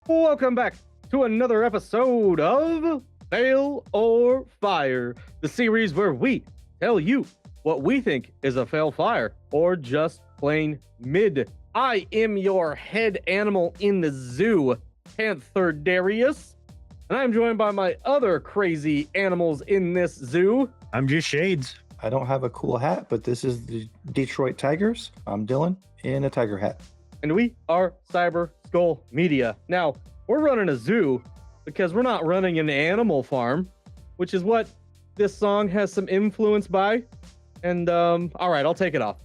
Welcome back to another episode of Fail or Fire, the series where we tell you what we think is a fail fire or just plain mid. I am your head animal in the zoo, Panther Darius, and I'm joined by my other crazy animals in this zoo. I'm just Shades. I don't have a cool hat, but this is the Detroit Tigers. I'm Dylan in a tiger hat. And we are Cyber Skull Media. Now, we're running a zoo because we're not running an animal farm, which is what this song has some influence by. And all right, I'll take it off.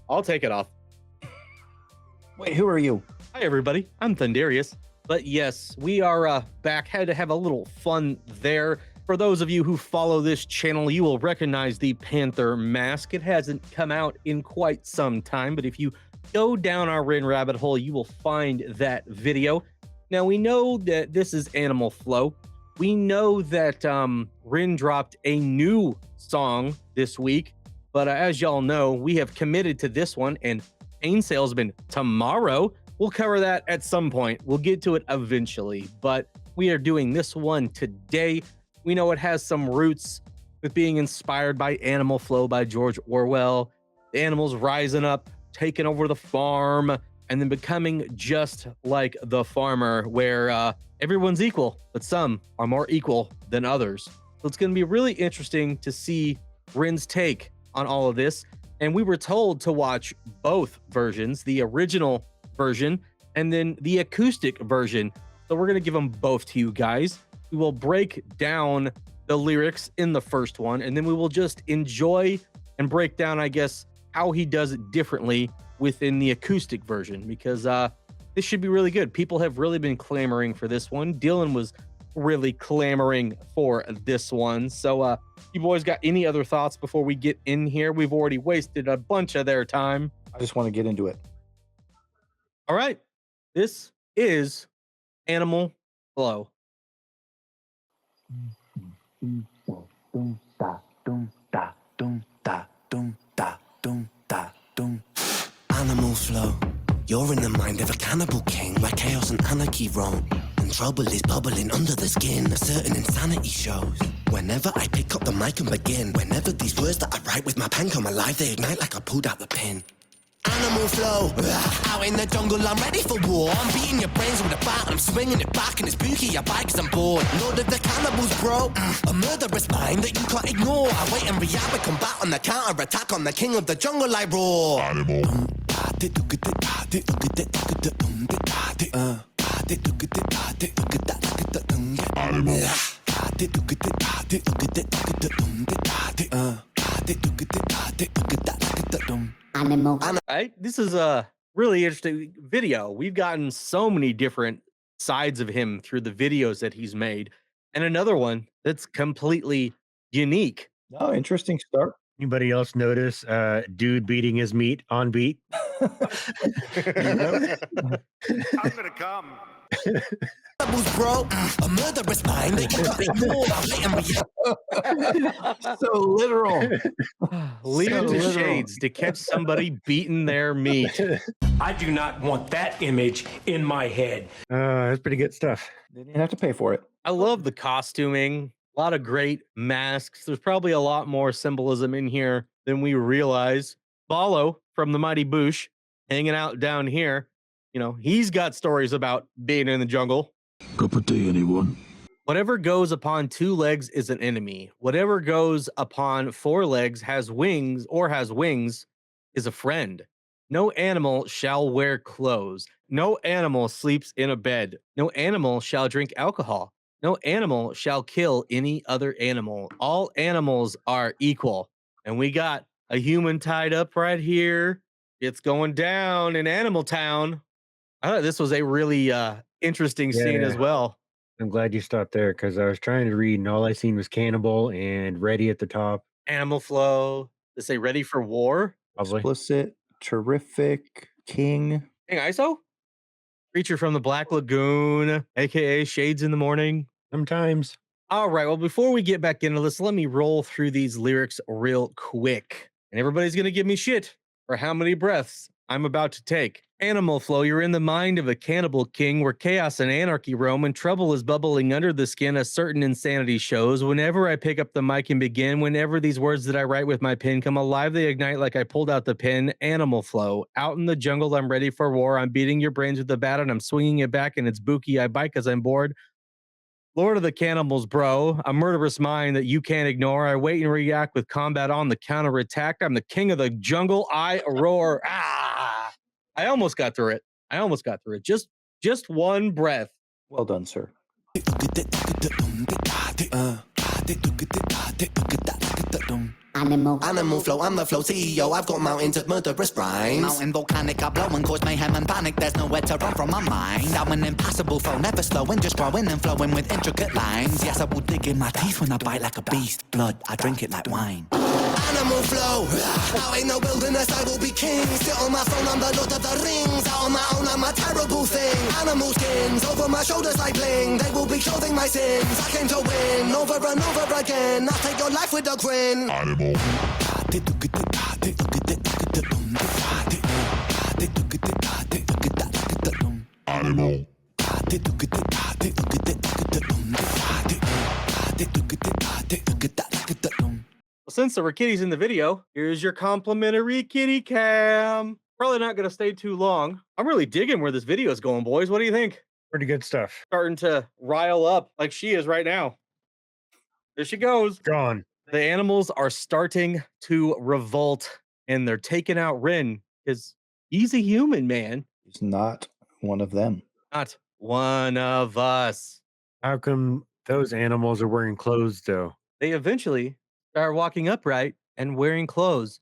Wait, who are you? Hi, everybody. I'm Thundarius. But yes, we are back. Had to have a little fun there. For those of you who follow this channel, you will recognize the Panther mask. It hasn't come out in quite some time, but if you go down our Rin rabbit hole, you will find that video. Now, we know that this is Animal Flow. We know that Rin dropped a new song this week, but as y'all know, we have committed to this one, and Pain Salesman tomorrow. We'll cover that at some point. We'll get to it eventually, but we are doing this one today. We know it has some roots with being inspired by Animal Flow by George Orwell, the animals rising up, taking over the farm, and then becoming just like the farmer, where everyone's equal, but some are more equal than others. So it's going to be really interesting to see Rin's take on all of this. And we were told to watch both versions, the original version and then the acoustic version. So we're going to give them both to you guys. We will break down the lyrics in the first one, and then we will just enjoy and break down, I guess, how he does it differently within the acoustic version, because this should be really good. People have really been clamoring for this one. Dylan was really clamoring for this one. So you boys got any other thoughts before we get in here? We've already wasted a bunch of their time. I just want to get into it. All right. This is Animal Flow. Animal flow. You're in the mind of a cannibal king, where chaos and anarchy roam, and trouble is bubbling under the skin. A certain insanity shows whenever I pick up the mic and begin. Whenever these words that I write with my pen come alive, they ignite like I pulled out the pin. Animal flow, out in the jungle, I'm ready for war. I'm beating your brains with a bat, I'm swinging it back, and it's spooky, I bite 'cause I'm bored. Lord of the cannibals, bro, a murderous mind that you can't ignore. I wait and react with combat on the counter-attack, on the king of the jungle, I roar. Animal. Animal. All right, this is a really interesting video. We've gotten so many different sides of him through the videos that he's made, and another one that's completely unique. Oh, interesting start. Anybody else notice dude beating his meat on beat? I'm gonna come. Bro, a murderous mind that you can't ignore. So literal. Leave So it to literal. Shades to catch somebody beating their meat. I do not want that image in my head. That's pretty good stuff. They didn't have to pay for it. I love the costuming. A lot of great masks. There's probably a lot more symbolism in here than we realize. Balo from the Mighty Boosh hanging out down here. You know, he's got stories about being in the jungle. Cup of tea, anyone? Whatever goes upon two legs is an enemy. Whatever goes upon four legs has wings is a friend. No animal shall wear clothes. No animal sleeps in a bed. No animal shall drink alcohol. No animal shall kill any other animal. All animals are equal. And we got a human tied up right here. It's going down in Animal Town. I thought this was a really interesting scene as well. I'm glad you stopped there because I was trying to read and all I seen was cannibal and ready at the top. Animal Flow. They say ready for war. Probably. Explicit, terrific, king. Hey, ISO? Creature from the Black Lagoon, aka Shades in the Morning. Sometimes. All right, well, before we get back into this, let me roll through these lyrics real quick. And everybody's going to give me shit for how many breaths I'm about to take. Animal Flow, you're in the mind of a cannibal king where chaos and anarchy roam and trouble is bubbling under the skin. A certain insanity shows. Whenever I pick up the mic and begin, whenever these words that I write with my pen come alive, they ignite like I pulled out the pen. Animal Flow. Out in the jungle, I'm ready for war. I'm beating your brains with the bat and I'm swinging it back and it's booky. I bite because I'm bored. Lord of the Cannibals, bro. A murderous mind that you can't ignore. I wait and react with combat on the counterattack. I'm the king of the jungle. I roar. Ah! I almost got through it. Just one breath. Well done, sir. Animal flow, I'm the flow CEO. I've got mountains of murderous rhymes. Mountain volcanic, I blow and cause mayhem and panic. There's nowhere to run from my mind. I'm an impassable flow, never slowing, just growing and flowing with intricate lines. Yes, I will dig in my teeth when I bite like a beast. Blood, I drink it like wine. Animal flow, out in the wilderness I will be king. Sit on my throne, I'm the Lord of the Rings. Out on my own, I'm a terrible thing. Animal skins over my shoulders like bling. They will be clothing my sins. I came to win over and over again. I'll take your life with a grin. Animal. Animal. Well, since there were kitties in the video, here's your complimentary kitty cam. Probably not going to stay too long. I'm really digging where this video is going, boys. What do you think? Pretty good stuff. Starting to rile up like she is right now. There she goes. Gone. The animals are starting to revolt and they're taking out Rin because he's a human, man. He's not one of them. Not one of us. How come those animals are wearing clothes, though? They eventually start walking upright and wearing clothes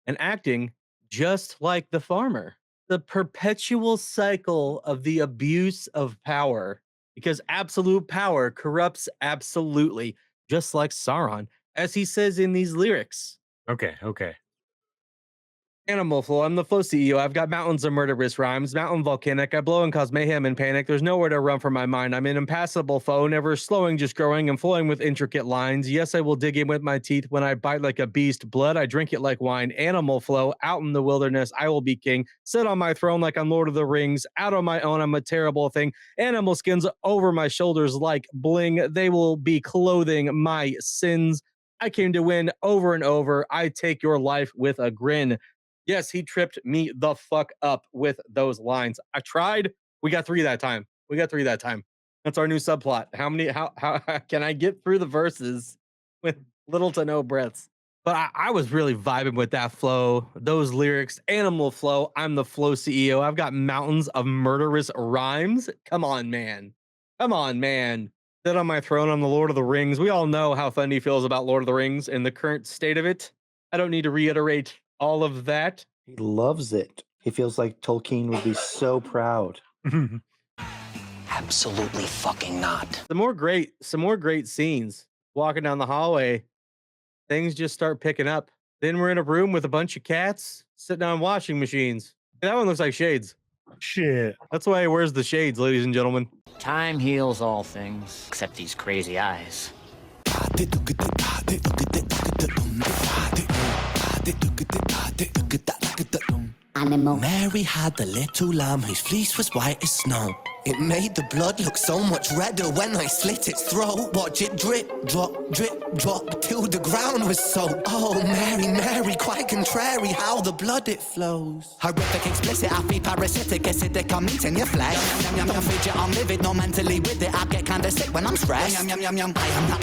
and acting just like the farmer. The perpetual cycle of the abuse of power, because absolute power corrupts absolutely, just like Sauron, as he says in these lyrics. Okay. Animal Flow, I'm the Flow CEO. I've got mountains of murderous rhymes, mountain volcanic. I blow and cause mayhem and panic. There's nowhere to run from my mind. I'm an impassable foe, never slowing, just growing and flowing with intricate lines. Yes, I will dig in with my teeth when I bite like a beast. Blood, I drink it like wine. Animal Flow, out in the wilderness, I will be king. Sit on my throne like I'm Lord of the Rings. Out on my own, I'm a terrible thing. Animal skins over my shoulders like bling. They will be clothing my sins. I came to win over and over. I take your life with a grin. Yes, he tripped me the fuck up with those lines. I tried. We got three that time. That's our new subplot. How can I get through the verses with little to no breaths? But I was really vibing with that flow, those lyrics. Animal Flow, I'm the Flow CEO. I've got mountains of murderous rhymes. Come on, man. Sit on my throne, I'm the Lord of the Rings. We all know how Fundy feels about Lord of the Rings and the current state of it. I don't need to reiterate all of that. He loves it. He feels like Tolkien would be so proud. Absolutely fucking not. Some more great scenes. Walking down the hallway, things just start picking up. Then we're in a room with a bunch of cats sitting on washing machines. That one looks like shades. Shit. That's why he wears the shades, ladies and gentlemen. Time heals all things, except these crazy eyes. Animal. Mary had the little lamb whose fleece was white as snow. It made the blood look so much redder when I slit its throat. Watch it drip, drop, till the ground was soaked. Oh, Mary, Mary, quite contrary how the blood it flows. Horrific, explicit, happy, parasitic, acidic, I'm eating your flesh. Yum, yum, yum, fidget, I'm livid, not mentally with it. I get kinda sick when I'm stressed. Yum, yum, yum, yum, I am the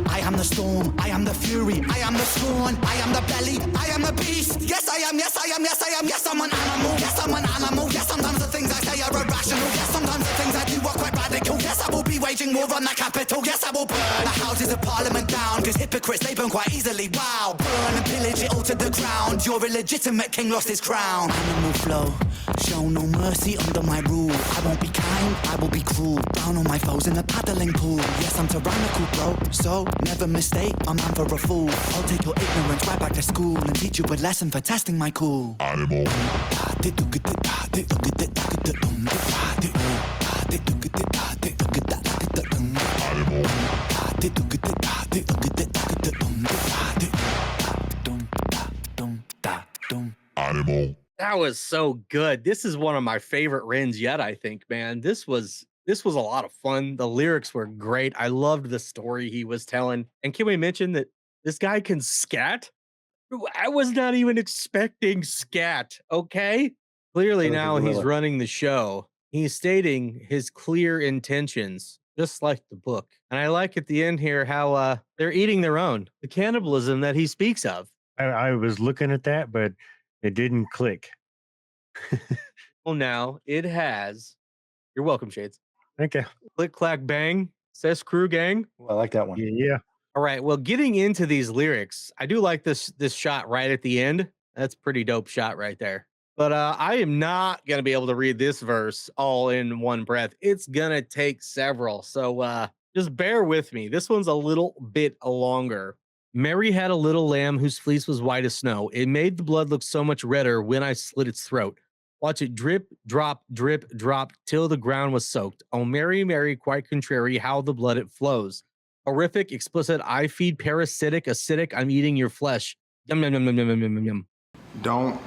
I am the storm, I am the fury, I am the scorn, I am the belly, I am a beast. Yes, I am, yes, I am, yes, I am, yes, I'm an animal, yes, I'm an animal. Yes, sometimes the things I say are irrational. Yes, sometimes the things I do are quite radical. Yes, I will be waging war on the capital. Yes, I will burn the houses of parliament down, cause hypocrites, they burn quite easily. Wow, burn and pillage it all to the ground. Your illegitimate king lost his crown. Animal flow, show no mercy under my rule. I won't be kind, I will be cruel. Down on my foes in a paddling pool. Yes, I'm tyrannical, bro, so never mistake, I'm man for a fool. I'll take your ignorance right back to school and teach you a lesson for testing my cool. Animal. Animal. That was so good. This is one of my favorite Rins yet, I think, man. This was a lot of fun. The lyrics were great. I loved the story he was telling. And can we mention that this guy can scat? I was not even expecting scat, okay? Clearly Like a now he's gorilla. running the show. He's stating his clear intentions, just like the book. And I like at the end here how they're eating their own, the cannibalism that he speaks of. I was looking at that, but it didn't click. Well, now it has. You're welcome, Shades. Okay. Click, clack, bang, says crew gang. Well, I like that one. Yeah. All right. Well, getting into these lyrics, I do like this shot right at the end. That's a pretty dope shot right there. But I am not gonna be able to read this verse all in one breath. It's gonna take several. So just bear with me. This one's a little bit longer. Mary had a little lamb whose fleece was white as snow. It made the blood look so much redder when I slit its throat. Watch it drip, drop, till the ground was soaked. Oh, Mary, Mary, quite contrary, how the blood it flows. Horrific, explicit, I feed, parasitic, acidic, I'm eating your flesh. Yum, yum, yum, yum, yum, yum, yum, yum. Don't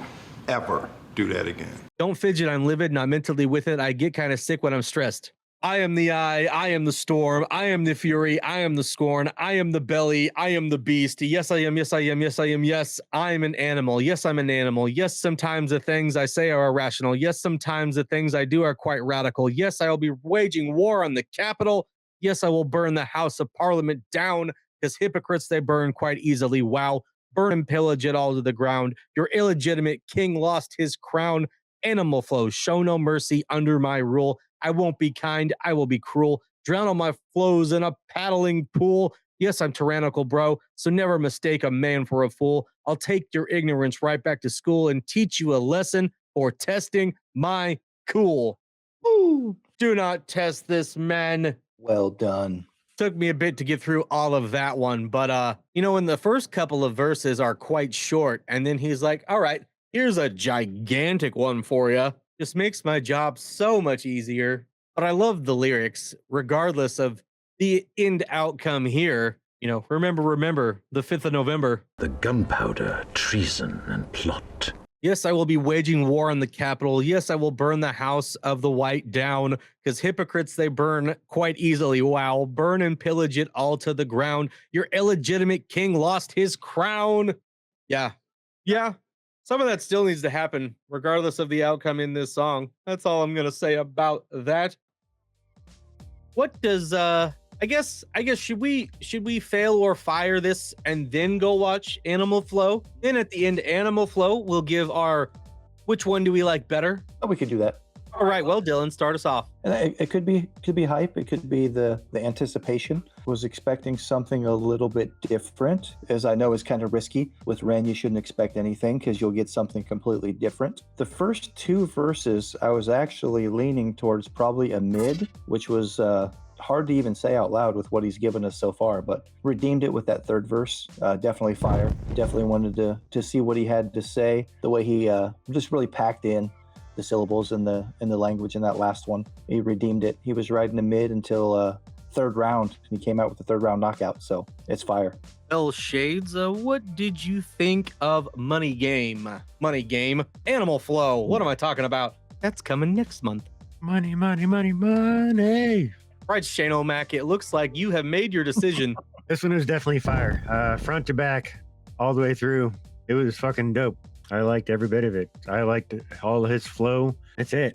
ever do that again. Don't fidget, I'm livid, not mentally with it. I get kind of sick when I'm stressed. I am the eye, I am the storm, I am the fury, I am the scorn, I am the belly, I am the beast. Yes, I am, yes, I am, yes, I am, yes, I'm an animal. Yes, I'm an animal. Yes, sometimes the things I say are irrational. Yes, sometimes the things I do are quite radical. Yes, I will be waging war on the Capitol. Yes, I will burn the House of Parliament down, because hypocrites they burn quite easily. Wow. Burn and pillage it all to the ground. Your illegitimate king lost his crown. Animal flow, show no mercy under my rule. I won't be kind, I will be cruel. Drown all my flows in a paddling pool. Yes, I'm tyrannical, bro, so never mistake a man for a fool. I'll take your ignorance right back to school and teach you a lesson for testing my cool. Woo! Do not test this, man. Well done. Took me a bit to get through all of that one, but in the first couple of verses are quite short, and then he's like, all right, here's a gigantic one for you. Just makes my job so much easier. But I love the lyrics, regardless of the end outcome here. Remember, the 5th of November. The gunpowder, treason, and plot. Yes, I will be waging war on the Capitol. Yes, I will burn the House of the White down, because hypocrites, they burn quite easily. Wow, burn and pillage it all to the ground. Your illegitimate king lost his crown. Yeah. Some of that still needs to happen, regardless of the outcome in this song. That's all I'm gonna say about that. What does I guess should we fail or fire this and then go watch Animal Flow? Then at the end, Animal Flow will give our which one do we like better? Oh, we could do that. All right, well, Dylan, start us off. And it could be hype. It could be the anticipation. Was expecting something a little bit different, as I know is kind of risky. With Ren, you shouldn't expect anything because you'll get something completely different. The first two verses, I was actually leaning towards probably a mid, which was hard to even say out loud with what he's given us so far, but redeemed it with that third verse. Definitely fire. Definitely wanted to see what he had to say. The way he just really packed in the syllables in the language in that last one. He redeemed it. He was right in the mid until third round, and he came out with the third round knockout. So it's fire. Well, Shades, what did you think of Money Game? Animal Flow. What am I talking about? That's coming next month. Money, money, money, money. Right, Shane O'Mac, it looks like you have made your decision. This one was definitely fire. Front to back, all the way through. It was fucking dope. I liked every bit of it. I liked all of his flow. That's it.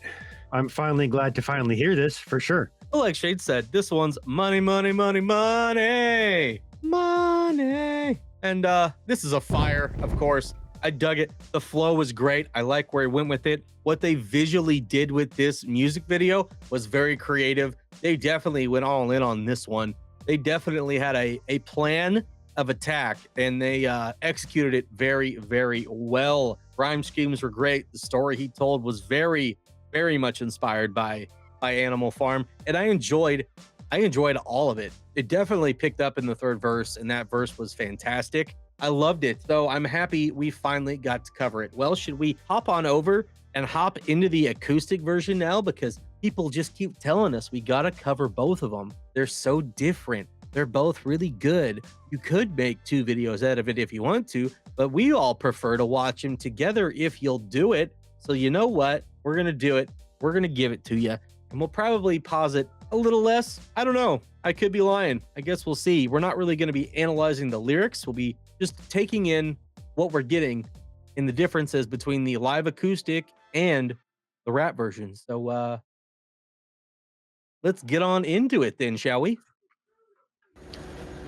I'm finally glad to finally hear this, for sure. Well, like Shade said, this one's money, money, money, money, money. And this is a fire, of course. I dug it. The flow was great. I like where he went with it. What they visually did with this music video was very creative. They definitely went all in on this one. They definitely had a plan of attack, and they executed it very, very well. Rhyme schemes were great. The story he told was very, very much inspired by Animal Farm, and I enjoyed all of it. It definitely picked up in the third verse, and that verse was fantastic. I loved it, so I'm happy we finally got to cover it. Well, should we hop on over and hop into the acoustic version now? Because people just keep telling us we gotta cover both of them. They're so different. They're both really good. You could make 2 videos out of it if you want to, but we all prefer to watch them together if you'll do it. So you know what? We're going to do it. We're going to give it to you. And we'll probably pause it a little less. I don't know. I could be lying. I guess we'll see. We're not really going to be analyzing the lyrics. We'll be just taking in what we're getting in the differences between the live acoustic and the rap version. So let's get on into it then, shall we?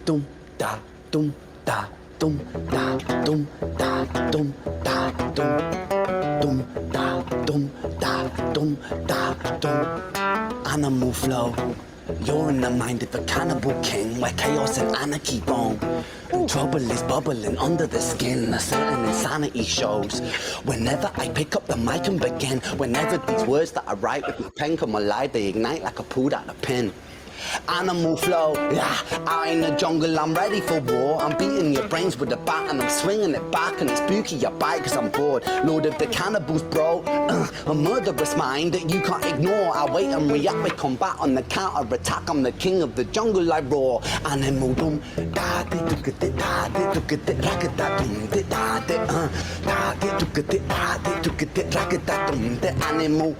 Dum da dum da dum da dum da dum da dum dum da dum da dum da dum. Animal flow. You're in the mind of a cannibal king, where chaos and anarchy roam. Trouble is bubbling under the skin, a certain insanity shows. Whenever I pick up the mic and begin, whenever these words that I write with my pen come alive, they ignite like I pulled out a pin. Animal flow, yeah, out in the jungle, I'm ready for war. I'm beating your brains with a bat and I'm swinging it back, and it's spooky, you bite cause I'm bored. Lord of the cannibals, bro, a murderous mind that you can't ignore. I wait and react with combat on the counter attack. I'm the king of the jungle, I roar. Animal dum, da de look at it, da de look at it, rock it, da dum, de da de, da de look at it, da de look at it, rock it, da dum, de animal,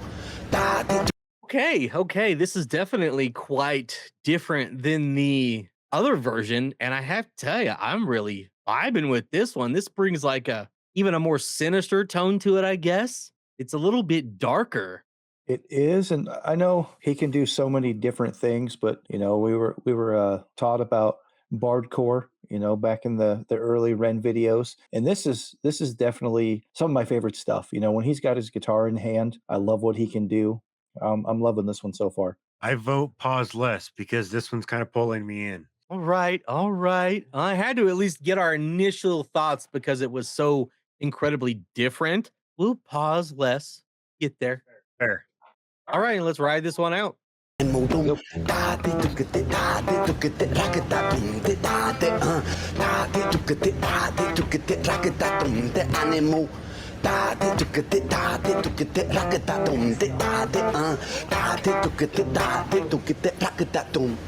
da de. Okay, this is definitely quite different than the other version, and I have to tell you, I'm really vibing with this one. This brings like even a more sinister tone to it, I guess. It's a little bit darker. It is, and I know he can do so many different things, but we were taught about bardcore, back in the early Ren videos, and this is definitely some of my favorite stuff. When he's got his guitar in hand, I love what he can do. I'm loving this one so far. I vote pause less because this one's kind of pulling me in. All right. I had to at least get our initial thoughts because it was so incredibly different. We'll pause less. Get there. Fair. All right, let's ride this one out. Da de look at it, da de look at it, rock it, da dum, de da de da de look at it, da de look at it, rock it, da dum.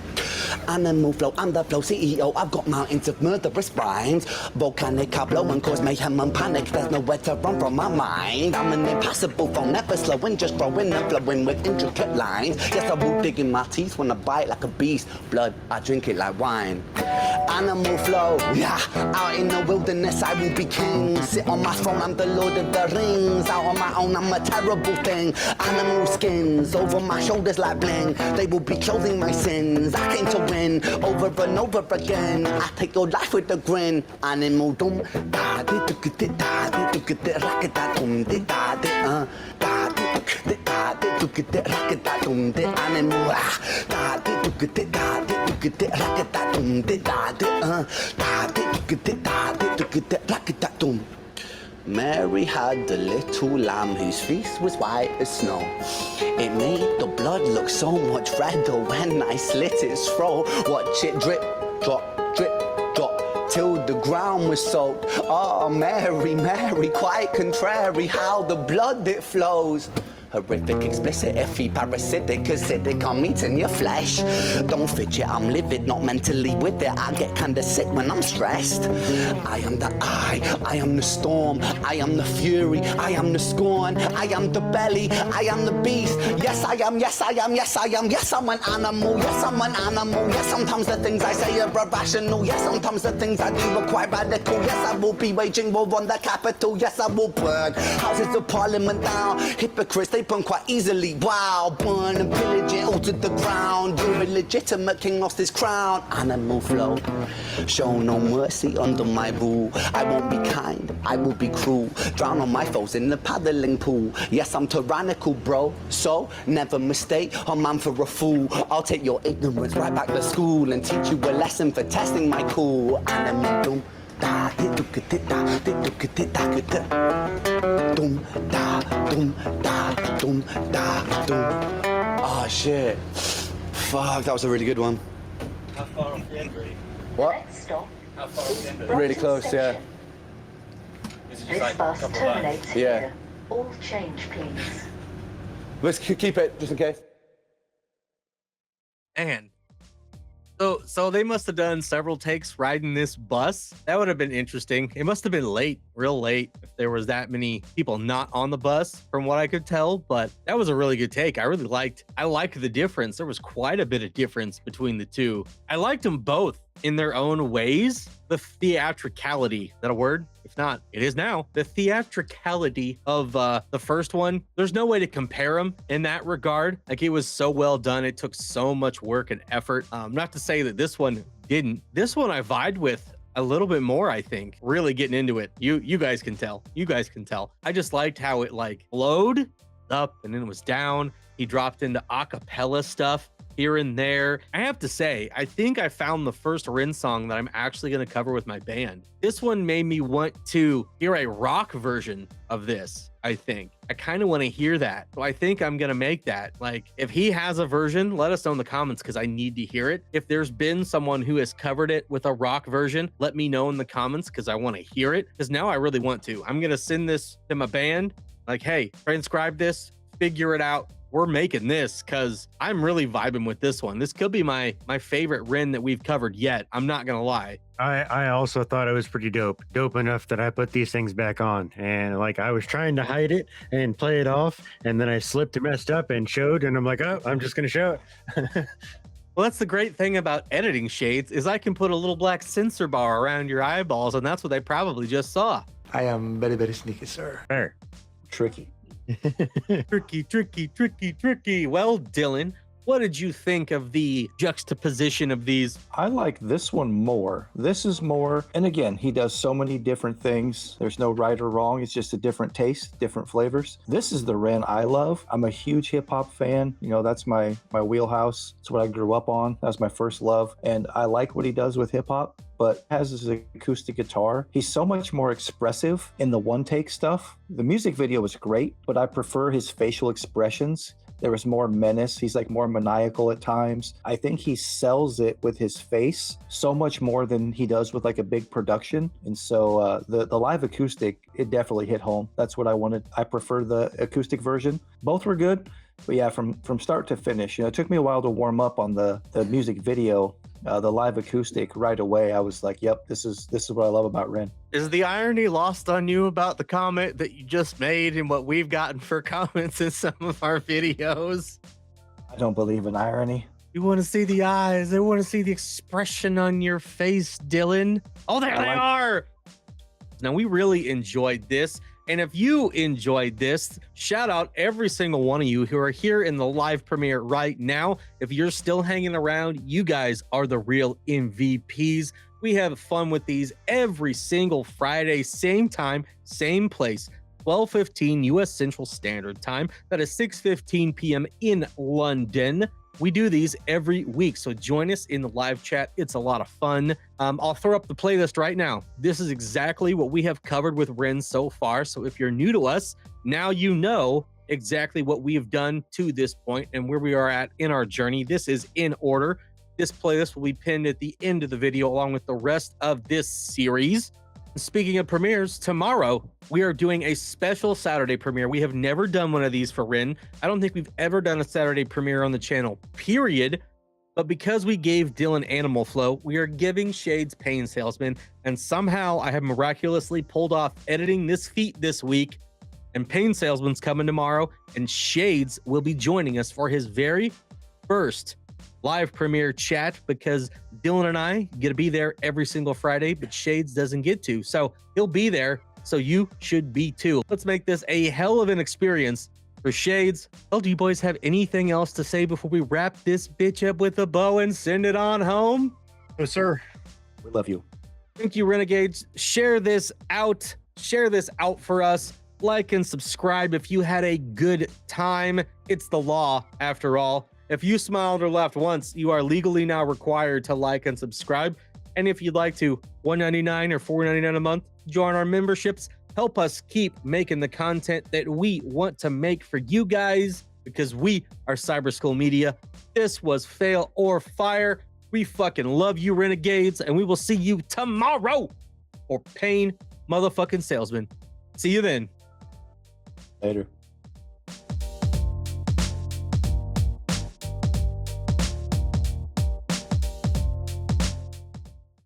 Animal flow, I'm the flow CEO. I've got mountains of murderous rhymes. Volcanic, I blow and cause mayhem and panic. There's nowhere to run from my mind. I'm an impossible foe, never slowing, just growing and flowing with intricate lines. Yes, I will dig in my teeth when I bite like a beast. Blood, I drink it like wine. Animal flow, yeah. Out in the wilderness, I will be king. Sit on my throne, I'm the Lord of the Rings. Out on my own, I'm a terrible thing. Animal skins over my shoulders like bling. They will be clothing my sins. I came to win over and over again. I take your life with a grin. Animal dum, da de look at it, da de look at it, rock it, da dum, de da de da de da de look at it, rock it, da dum, de animal, da de look at it, da de look at it, rock it, da dum, de da de look at it, da de look at it, rock it, da dum. Mary had a little lamb whose fleece was white as snow. It made the blood look so much redder when I slit its throat. Watch it drip, drop, till the ground was soaked. Oh, Mary, Mary, quite contrary how the blood it flows. Horrific, explicit, iffy, parasitic, acidic, I'm eating your flesh. Don't fidget, I'm livid, not mentally with it. I get kinda sick when I'm stressed. I am the I am the storm, I am the fury, I am the scorn, I am the belly, I am the beast. Yes, I am, yes, I am, yes, I am, yes, I'm an animal, yes, I'm an animal. Yes, sometimes the things I say are irrational. Yes, sometimes the things I do are quite radical. Yes, I will be waging war on the capital. Yes, I will burn houses of parliament down. Hypocrites, they burn quite easily. Wow, burn and pillage it all to the ground. Your illegitimate king lost his crown. Animal flow, show no mercy under my rule. I won't be kind, I will be cruel. Drown on my foes in the paddling pool. Yes, I'm tyrannical, bro, so never mistake a man for a fool. I'll take your ignorance right back to school and teach you a lesson for testing my cool. Animal doom, da de look at it, da de look at it, da de doom, da doom, da doom, da doom. Oh shit, fuck, that was a really good one. How far off the end, Ray? What? Next stop. How far off the end? Really close, yeah. This bus terminates Yeah. here. All change, please. Let's keep it just in case. And So they must have done several takes riding this bus. That would have been interesting. It must have been late, real late, if there was that many people not on the bus, from what I could tell. But that was a really good take. I liked the difference. There was quite a bit of difference between the two. I liked them both in their own ways. The theatricality, that a word? If not, it is now. The theatricality of the first one, there's no way to compare them in that regard. Like, it was so well done. It took so much work and effort. Not to say that this one didn't. This one I vibed with a little bit more, I think. Really getting into it. You guys can tell. You guys can tell. I just liked how it like flowed up and then it was down. He dropped into a cappella stuff here and there. I have to say, I think I found the first Rin song that I'm actually going to cover with my band. This one made me want to hear a rock version of this, I think. I kind of want to hear that. So I think I'm going to make that. Like, if he has a version, let us know in the comments because I need to hear it. If there's been someone who has covered it with a rock version, let me know in the comments because I want to hear it. Because now I really want to. I'm going to send this to my band. Like, hey, transcribe this, figure it out. We're making this because I'm really vibing with this one. This could be my favorite Rin that we've covered yet. I'm not going to lie. I also thought it was pretty dope. Dope enough that I put these things back on. And like, I was trying to hide it and play it off. And then I slipped and messed up and showed. And I'm like, oh, I'm just going to show it. Well, that's the great thing about editing, Shades, is I can put a little black censor bar around your eyeballs. And that's what they probably just saw. I am very, very sneaky, sir. Fair. Tricky. Tricky. Well, Dylan, what did you think of the juxtaposition of these? I like this one more. This is more, and again, he does so many different things. There's no right or wrong. It's just a different taste, different flavors. This is the Ren I love. I'm a huge hip hop fan. You know, that's my wheelhouse. It's what I grew up on. That was my first love. And I like what he does with hip hop, but has his acoustic guitar. He's so much more expressive in the one take stuff. The music video was great, but I prefer his facial expressions. There was more menace. He's like more maniacal at times. I think he sells it with his face so much more than he does with like a big production. And so the live acoustic, it definitely hit home. That's what I wanted. I prefer the acoustic version. Both were good, but yeah, from start to finish, you know, it took me a while to warm up on the music video. The live acoustic right away, I was like, yep, this is what I love about Ren. Is the irony lost on you about the comment that you just made and what we've gotten for comments in some of our videos? I don't believe in irony. You want to see the eyes. They want to see the expression on your face, Dylan. Oh, there they are. Now, we really enjoyed this. And if you enjoyed this, shout out every single one of you who are here in the live premiere right now. If you're still hanging around, you guys are the real MVPs. We have fun with these every single Friday, same time, same place, 12:15 U.S. Central Standard Time. That is 6:15 p.m. in London. We do these every week, so join us in the live chat. It's a lot of fun. I'll throw up the playlist right now. This is exactly what we have covered with Ren so far, so if you're new to us, now you know exactly what we have done to this point and where we are at in our journey. This is in order. This playlist will be pinned at the end of the video along with the rest of this series. Speaking of premieres, tomorrow we are doing a special Saturday premiere. We have never done one of these for Rin. I don't think we've ever done a Saturday premiere on the channel, period. But because we gave Dylan Animal Flow, we are giving Shades Pain Salesman. And somehow I have miraculously pulled off editing this feat this week. And Pain Salesman's coming tomorrow. And Shades will be joining us for his very first live premiere chat because Dylan and I get to be there every single Friday, but Shades doesn't get to. So he'll be there, so you should be too. Let's make this a hell of an experience for Shades. Well, do you boys have anything else to say before we wrap this bitch up with a bow and send it on home? Oh, sir. We love you. Thank you, Renegades. Share this out. Share this out for us. Like and subscribe if you had a good time. It's the law, after all. If you smiled or laughed once, you are legally now required to like and subscribe. And if you'd like to, $1.99 or $4.99 a month, join our memberships. Help us keep making the content that we want to make for you guys because we are Cyber School Media. This was Fail or Fire. We fucking love you, Renegades, and we will see you tomorrow for Pain Motherfucking Salesman. See you then. Later.